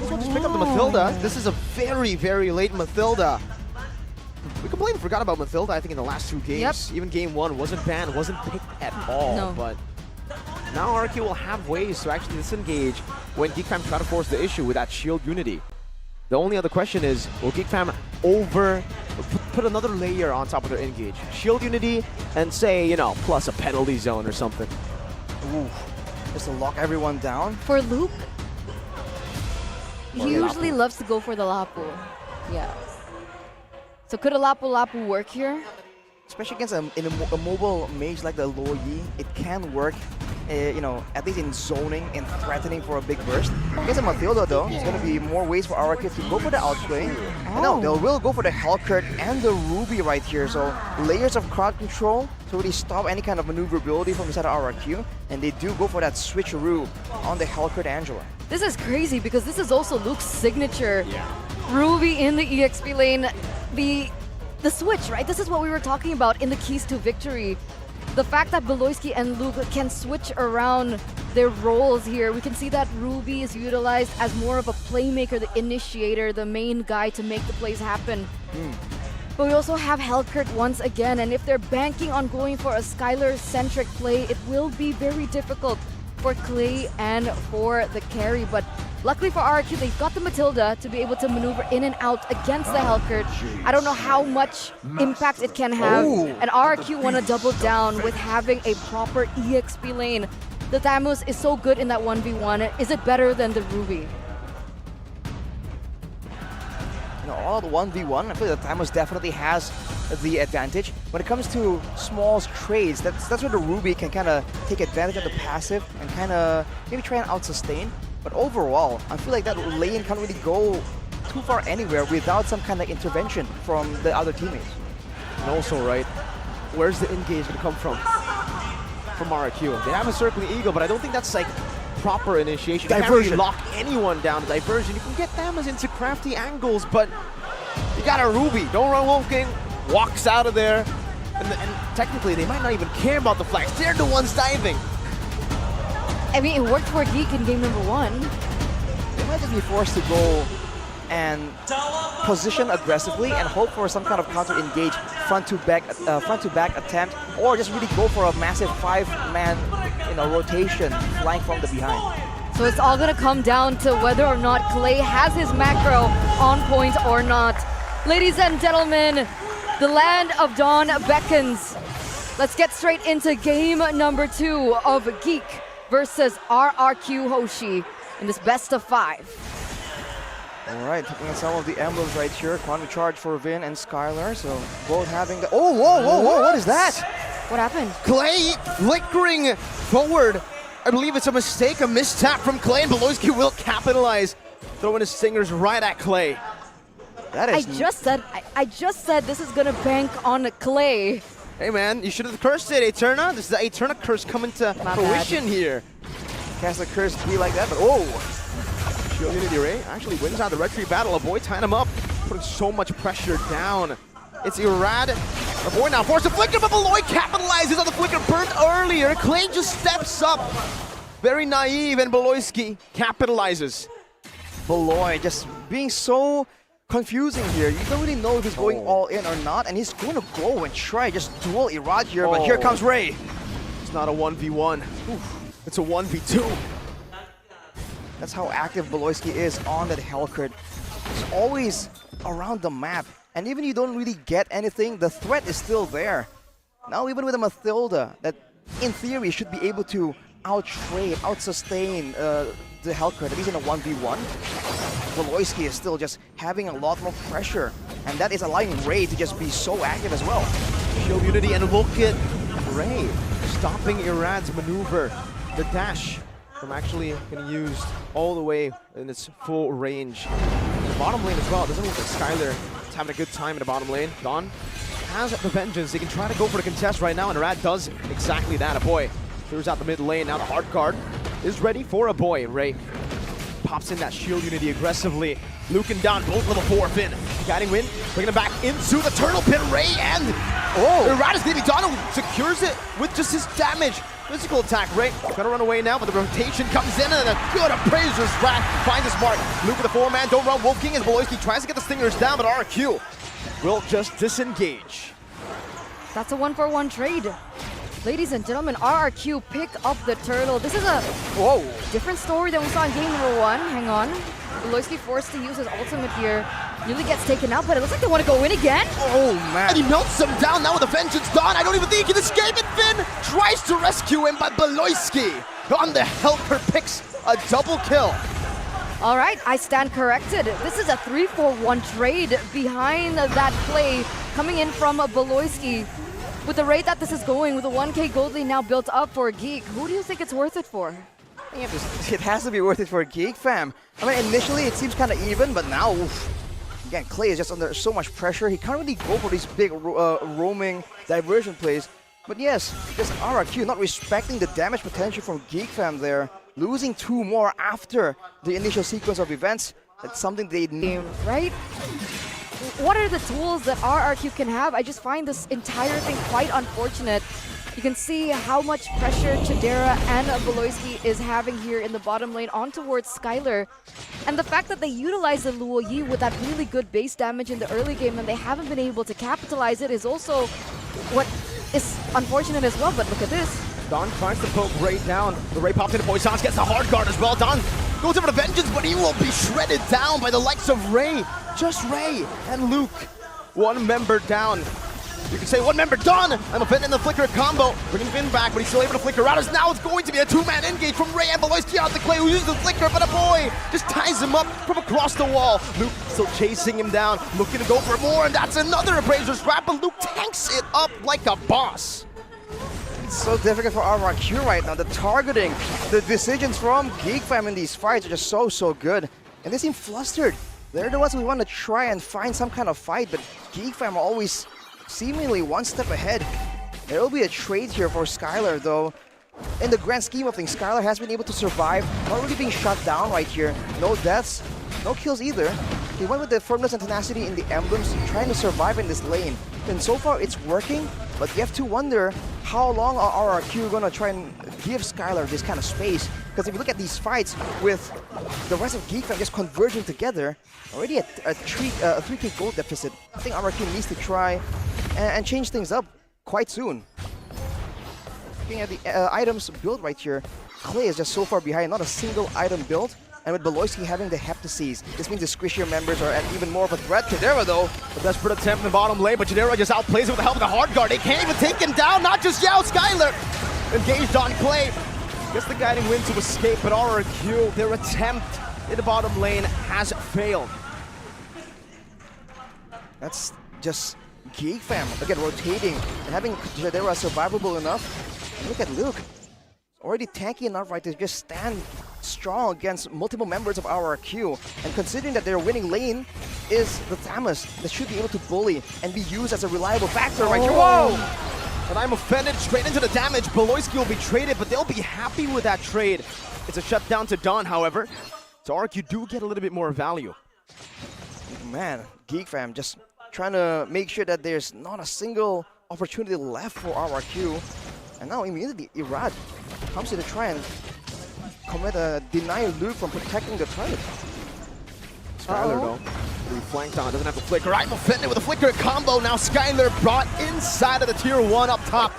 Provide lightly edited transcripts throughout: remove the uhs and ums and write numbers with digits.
as well just pick up the Mathilda. This is a very, very late Mathilda. We completely forgot about Mathilda, I think, in the last 2 games. Even game 1 wasn't banned, wasn't picked at all. No. But now RQ will have ways to actually disengage when Geek Fam try to force the issue with that shield unity. The only other question is, will Geek Fam put another layer on top of their engage? Shield unity and say, you know, plus a penalty zone or something. Ooh, just to lock everyone down. For Luke, Or he the usually Lapu. loves to go for the Lapu. Yeah. So could a Lapu work here? Especially against a mobile mage like the Lo Yi, it can work, you know, at least in zoning and threatening for a big burst. Against a Mathilda though, there's going to be more ways for RQ to go for the outplay. And no, they will go for the Hellcurt and the Ruby right here, so layers of crowd control to really stop any kind of maneuverability from inside of RQ, and they do go for that switcheroo on the Hellcurt Angela. This is crazy because this is also Luke's signature. Ruby in the EXP lane, the switch, right? This is what we were talking about in the keys to victory. The fact that Beloyski and Luke can switch around their roles here. We can see that Ruby is utilized as more of a playmaker, the initiator, the main guy to make the plays happen. But we also have Hellcurt once again, and if they're banking on going for a Skylar-centric play, it will be very difficult for Clay and for the carry. But luckily for RQ, they've got the Mathilda to be able to maneuver in and out against the Hellcurt. I don't know how much impact it can have. And RQ want to double down with having a proper EXP lane. The Thamus is so good in that 1v1. Is it better than the Ruby? You know, all the 1v1, I feel like the Thamus definitely has the advantage. When it comes to small trades, that's where the Ruby can kind of take advantage of the passive and kind of maybe try and out-sustain. But overall, I feel like that lane can't really go too far anywhere without some kind of intervention from the other teammates. And also, right, where's the engage going to come from? From RQ. They have a circling eagle, but I don't think that's like proper initiation. You can't really lock anyone down to diversion. You can get them as into crafty angles, but you got a Ruby. Don't run Wolf King. Walks out of there. And technically, they might not even care about the flags. They're the ones diving. I mean, it worked for Geek in game number 1. They might just be forced to go and position aggressively and hope for some kind of counter engage, front to back attempt, or just really go for a massive 5-man, you know, rotation flying from the behind. So it's all gonna come down to whether or not Clay has his macro on point or not. Ladies and gentlemen, the land of Dawn beckons. Let's get straight into game number 2 of Geek versus RRQ Hoshi in this best of 5. All right, taking some of the emblems right here. Quantum Charge for Vin and Skylar, so both having the... Oh, whoa, what is that? What happened? Clay flickering forward. I believe it's a mistake, a mistap from Clay, and Beloyski will capitalize. Throwing his stingers right at Clay. That is... I just said this is gonna bank on Clay. Hey man, you should have cursed it, Eterna. This is the Eterna curse coming to fruition here. Cast a curse to be like that, but oh! Shield Unity Ray actually wins out the Red Tree battle. A boy tying him up, putting so much pressure down. It's Irad. A boy now forced to flicker, but Beloy capitalizes on the flicker burnt earlier. Clay just steps up. Very naive, and Beloyski capitalizes. Beloy just being so confusing here. You don't really know if he's going all in or not, and he's going to go and try just duel Irad here, but here comes Ray. It's not a 1v1. It's a 1v2. That's how active Beloyski is on that Hellcurt. He's always around the map. And even if you don't really get anything, the threat is still there. Now even with a Mathilda, that in theory should be able to out-trade, out-sustain the Hellcurt, at least in a 1v1. Beloyski is still just having a lot more pressure. And that is allowing Ray to just be so active as well. Shield Unity, and look at Ray stopping Irad's maneuver. The dash from actually getting used all the way in its full range. The bottom lane as well. It doesn't look like Skylar is having a good time in the bottom lane. Dawn has the vengeance. They can try to go for the contest right now, and Irad does exactly that. A boy clears out the mid lane. Now the hard card is ready for a boy. Ray pops in that shield unity aggressively. Lucan down, both level 4 Finn. Guiding Wind, bringing him back into the turtle pit. Ray and Irad is leaving. Donald secures it with just his damage. Physical attack, Ray. Gonna run away now, but the rotation comes in and a good appraiser's rack finds his mark. Luke with a 4-man, don't run. Wolf King as Beloyski tries to get the Stingers down, but RRQ will just disengage. That's a 1-for-1 trade. Ladies and gentlemen, RRQ pick up the turtle. This is a different story than we saw in game number 1. Hang on. Beloyski forced to use his ultimate here. Nearly gets taken out, but it looks like they want to go in again. Oh, man. And he melts him down now with a vengeance done. I don't even think he can escape it. Finn tries to rescue him, but Beloyski on the helper picks a double kill. All right, I stand corrected. This is a 3-for-1 trade behind that play coming in from Beloyski. With the rate that this is going, with the 1K gold lead now built up for Geek, who do you think it's worth it for? It has to be worth it for Geek, fam. I mean, initially it seems kind of even, but now, oof. Again, Clay is just under so much pressure. He can't really go for these big roaming diversion plays. But yes, just RRQ not respecting the damage potential from Geek, fam there. Losing 2 more after the initial sequence of events. That's something they need. Right? What are the tools that RRQ can have? I just find this entire thing quite unfortunate. You can see how much pressure Chidera and Beloyski is having here in the bottom lane on towards Skylar. And the fact that they utilize the Luo Yi with that really good base damage in the early game and they haven't been able to capitalize it is also what is unfortunate as well. But look at this. Don tries to poke Ray down. The Ray pops into Poissons, gets the hard guard as well. Don goes in for the vengeance, but he will be shredded down by the likes of Ray. Just Ray and Luke. 1 member down. You can say 1 member done, and the Finn and the Flicker combo, bringing Finn back, but he's still able to flicker out. As now it's going to be a 2-man engage from Ray and Beloyski out to Clay, who uses the Flicker, but a boy just ties him up from across the wall. Luke still chasing him down, looking to go for more, and that's another appraiser's wrap, but Luke tanks it up like a boss. It's so difficult for RRQ right now. The targeting, the decisions from Geek fam in these fights are just so good. And they seem flustered. They're the ones who want to try and find some kind of fight, but Geek fam are always seemingly 1 step ahead. There will be a trade here for Skylar, though. In the grand scheme of things, Skylar has been able to survive, not really being shut down right here. No deaths, no kills either. He went with the firmness and tenacity in the emblems, trying to survive in this lane. And so far, it's working, but you have to wonder how long are RRQ going to try and give Skylar this kind of space. Because if you look at these fights with the rest of Geek fam just converging together, already at a 3K gold deficit, I think RRQ needs to try and change things up quite soon. Looking at the items built right here, Clay is just so far behind, not a single item built. And with Beloyski having the Heptases, this means the squishier members are at even more of a threat. Chidera, though, a desperate attempt in the bottom lane, but Chidera just outplays it with the help of the hard guard. They can't even take him down, not just Yao. Skylar engaged on Clay. Gets the guiding wind to escape, but RRQ, their attempt in the bottom lane has failed. That's just Geek fam, again, rotating and having Chidera survivable enough. And look at Luke. Already tanky enough, right, to just stand strong against multiple members of RRQ. And considering that their winning lane is the Thamus, that should be able to bully and be used as a reliable factor right here. Whoa! And I'm offended straight into the damage. Beloyski will be traded, but they'll be happy with that trade. It's a shutdown to Dawn, however. So RRQ do get a little bit more value. Man, Geek fam just trying to make sure that there's not a single opportunity left for RRQ. And now immediately Irad comes in to try and deny Luke from protecting the turret. Skylar though, being flanked on, doesn't have the flicker. I'm offended with a flicker combo. Now Skylar brought inside of the tier 1 up top.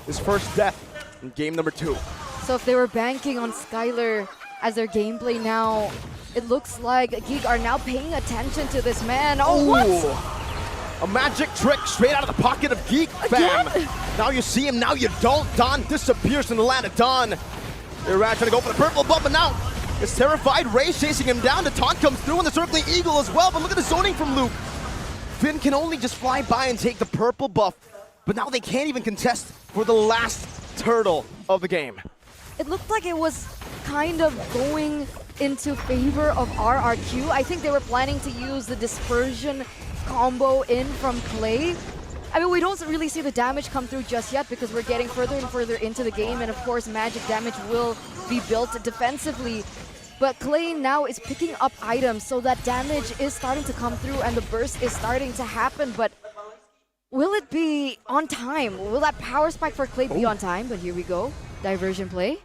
His first death in game number 2. So if they were banking on Skylar as their gameplay now, it looks like Geek are now paying attention to this man. Oh, what? A magic trick straight out of the pocket of Geek fam. Again? Now you see him, now you don't. Don disappears from the land of Don. They're trying to go for the purple buff, but now it's terrified. Ray chasing him down. The taunt comes through, and the circling eagle as well. But look at the zoning from Luke. Finn can only just fly by and take the purple buff, but now they can't even contest for the last turtle of the game. It looked like it was kind of going into favor of RRQ. I think they were planning to use the dispersion combo in from Clay. I mean, we don't really see the damage come through just yet because we're getting further and further into the game, and of course magic damage will be built defensively. But Clay now is picking up items, so that damage is starting to come through and the burst is starting to happen. But Will it be on time? Will that power spike for Clay be on time? But here we go. Diversion play.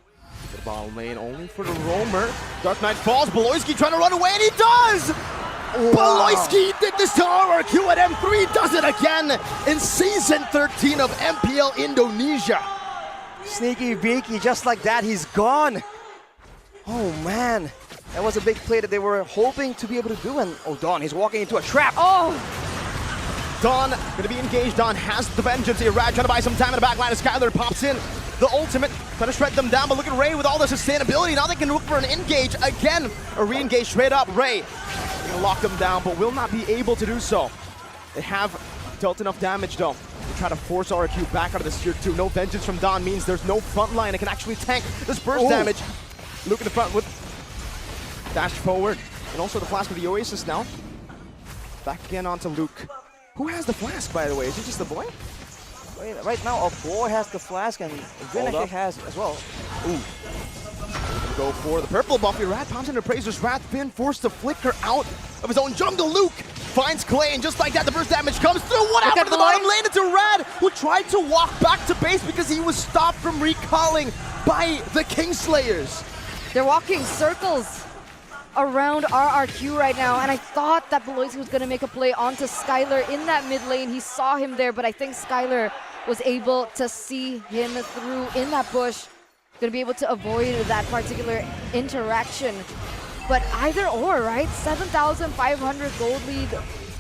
The bottom lane only for the roamer. Dark Knight falls. Beloyski trying to run away, and he does! Wow. Beloyski did this to RRQ, and M3 does it again in Season 13 of MPL Indonesia. Sneaky beaky, just like that, he's gone. Oh man, that was a big play that they were hoping to be able to do. And oh, Dawn, he's walking into a trap. Oh! Dawn gonna be engaged. Dawn has the vengeance here. Rad trying to buy some time in the back line as Skylar pops in. The ultimate, trying to shred them down, but look at Ray with all the sustainability. Now they can look for an engage again. A re-engage straight up. Ray gonna lock them down, but will not be able to do so. They have dealt enough damage though to try to force RQ back out of this tier 2. No vengeance from Dawn means there's no front line that can actually tank this burst damage. Luke in the front with dash forward, and also the flash with the Oasis now. Back again onto Luke. Who has the flask, by the way? Is it just the boy? Right now, a boy has the flask, and Vin actually has as well. Ooh. Gonna go for the purple buffy. Rat pops into Praisers. Rat Finn forced to flicker out of his own jungle. Luke finds Clay, and just like that, the burst damage comes through. What happened to the bottom lane? It's a Rad who tried to walk back to base because he was stopped from recalling by the Kingslayers. They're walking circles around RRQ right now, and I thought that Beloyski was going to make a play onto Skylar in that mid lane. He saw him there, but I think Skylar was able to see him through in that bush. Going to be able to avoid that particular interaction. But either or, right? 7,500 gold lead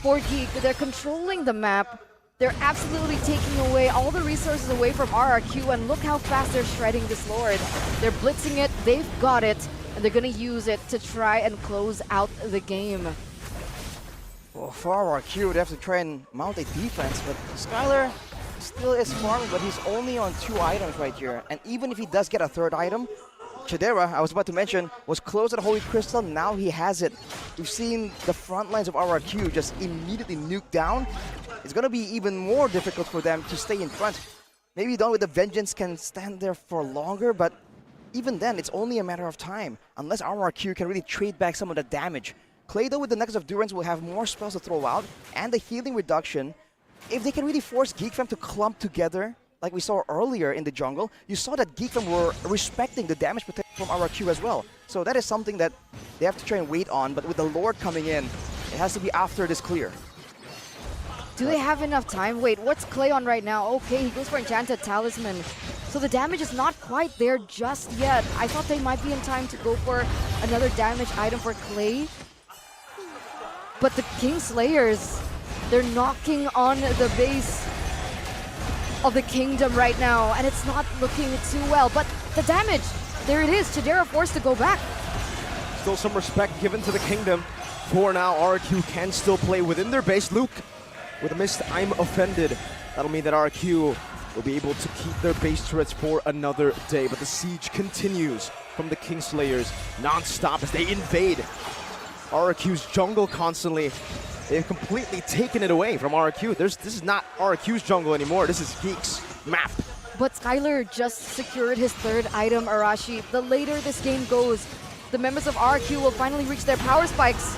for Geek. They're controlling the map. They're absolutely taking away all the resources away from RRQ, and look how fast they're shredding this Lord. They're blitzing it, they've got it, and they're gonna use it to try and close out the game. Well, for RRQ, they have to try and mount a defense, but Skylar still is farming, but he's only on 2 items right here. And even if he does get a 3rd item, Chidera, I was about to mention, was close to the Holy Crystal. Now he has it. We've seen the front lines of RRQ just immediately nuked down. It's going to be even more difficult for them to stay in front. Maybe Dawn with the Vengeance can stand there for longer, but even then, it's only a matter of time, unless RRQ can really trade back some of the damage. Clay, though, with the Necklace of Durance will have more spells to throw out, and the healing reduction. If they can really force Geek Fam to clump together, like we saw earlier in the jungle, you saw that Geek Fam were respecting the damage potential from RRQ as well. So that is something that they have to try and wait on, but with the Lord coming in, it has to be after this clear. Do they have enough time? Wait, what's Clay on right now? Okay, he goes for Enchanted Talisman. So the damage is not quite there just yet. I thought they might be in time to go for another damage item for Clay. But the Kingslayers, they're knocking on the base of the kingdom right now, and it's not looking too well. But the damage, there it is. Chidera forced to go back. Still some respect given to the kingdom. For now, RQ can still play within their base. Luke with a missed I'm offended. That'll mean that RQ will be able to keep their base turrets for another day. But the siege continues from the Kingslayers non-stop as they invade RQ's jungle constantly. They've completely taken it away from RQ. This is not RQ's jungle anymore. This is Geek's map. But Skylar just secured his 3rd item, Arashi. The later this game goes, the members of RQ will finally reach their power spikes.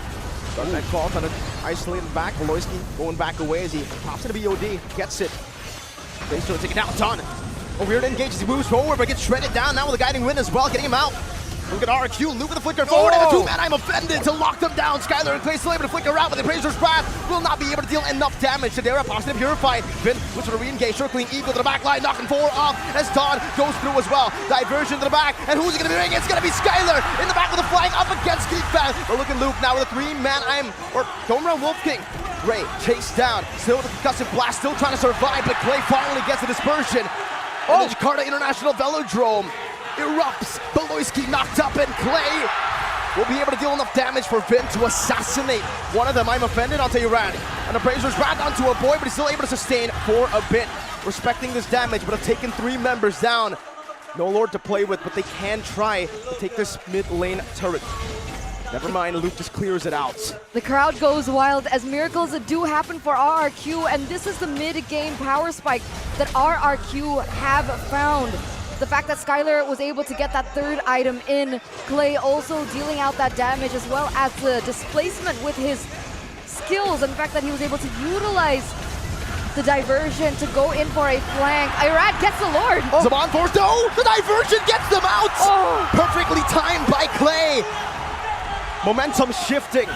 Dark Knight Fall kind of isolated back. Beloyski going back away as he pops into BOD, gets it. They start taking out Dawn. A weird engage as he moves forward, but gets shredded down now with a guiding wind as well, getting him out. Look at RQ, Luke with the flicker forward, and a 2-man I'm offended to lock them down. Skylar and Clay still able to flicker out, but the Praisers Wrath will not be able to deal enough damage. Shadera pops into Purified. Finn looks for a re-engage, circling Eagle to the back line, knocking 4 off as Dawn goes through as well. Diversion to the back, and who's it going to be ringing? It's going to be Skylar in the back with the flying up against Geek Fam. But look at Luke now with a 3-man going around Wolf King. Ray chased down, still with the concussive blast, still trying to survive, but Clay finally gets a dispersion. And the Jakarta International Velodrome erupts. Beloyski knocked up, and Clay will be able to deal enough damage for Vin to assassinate one of them. I'm offended, I'll tell you Rad. And the Brazers ran onto a boy, but he's still able to sustain for a bit. Respecting this damage, but have taken 3 members down. No Lord to play with, but they can try to take this mid lane turret. Never mind, Luke just clears it out. The crowd goes wild as miracles do happen for RRQ, and this is the mid-game power spike that RRQ have found. The fact that Skylar was able to get that 3rd item in, Clay also dealing out that damage, as well as the displacement with his skills, and the fact that he was able to utilize The diversion to go in for a flank. Irad gets the Lord. Zaman forced. No! The diversion gets them out! Oh. Perfectly timed by Clay. Momentum shifting.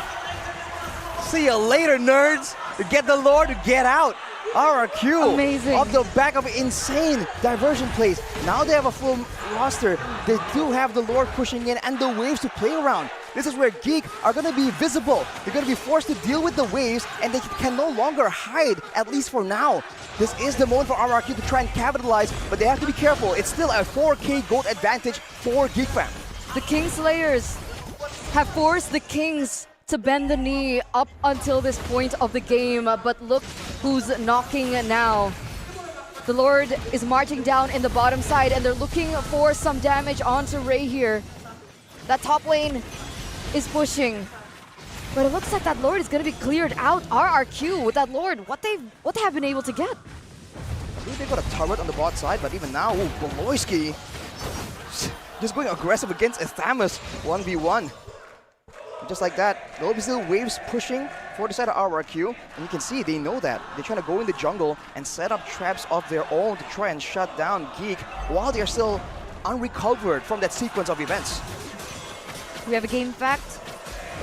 See you later, nerds. To get the Lord to get out. RRQ. Amazing. Off the back of insane diversion plays. Now they have a full roster. They do have the Lord pushing in and the waves to play around. This is where Geek are going to be visible. They're going to be forced to deal with the waves and they can no longer hide, at least for now. This is the moment for RRQ to try and capitalize, but they have to be careful. It's still a 4K gold advantage for Geek fam. The Kingslayers have forced the Kings to bend the knee up until this point of the game, but look who's knocking now. The Lord is marching down in the bottom side and they're looking for some damage onto Ray here. That top lane is pushing, but it looks like that Lord is going to be cleared out. RRQ with that Lord, what they have been able to get. I believe they got a turret on the bot side, but even now, Boloisky just going aggressive against Athamas 1v1. Just like that, there'll be still waves pushing for the side of RRQ, and you can see they know that. They're trying to go in the jungle and set up traps of their own to try and shut down Geek while they're still unrecovered from that sequence of events. We have a game fact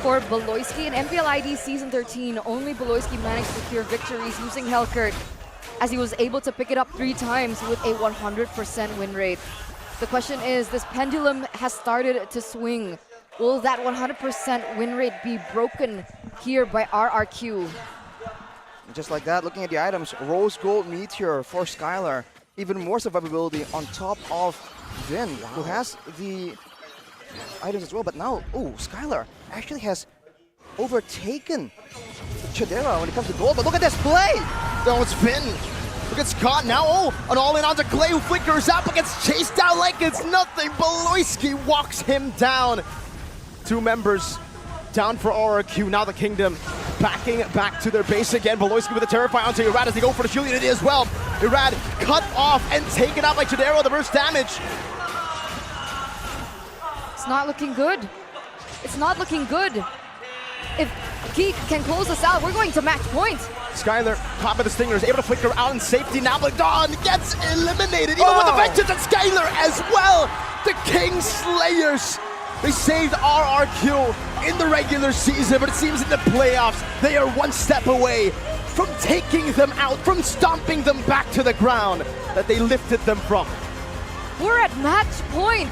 for Boloisky. In MPL ID Season 13, only Boloisky managed to secure victories using Hellcurt, as he was able to pick it up 3 times with a 100% win rate. The question is, this pendulum has started to swing. Will that 100% win rate be broken here by RRQ? Just like that, looking at the items, Rose Gold Meteor for Skylar. Even more survivability on top of Vin, who has the items as well. But now, Skylar actually has overtaken Chidera when it comes to gold. But look at this play! No, it's Finn. Look at Scott now. An all-in onto Clay who flickers out but gets chased down like it's nothing. Boloisky walks him down. 2 members down for RRQ. Now the Kingdom backing back to their base again. Boloisky with a Terrify onto Irad as they go for the shield unity as well. Irad cut off and taken out by Chidera, the burst damage. It's not looking good. It's not looking good. If Geek can close us out, we're going to match point. Skylar, caught by the Stingers, able to flicker out in safety. Now Dawn gets eliminated, even with the vengeance and Skylar as well. The Kingslayers. They saved RRQ in the regular season, but it seems in the playoffs, they are one step away from taking them out, from stomping them back to the ground that they lifted them from. We're at match point,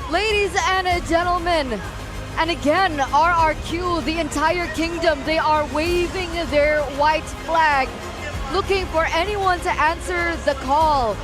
ladies and gentlemen. And again, RRQ, the entire Kingdom, they are waving their white flag, looking for anyone to answer the call.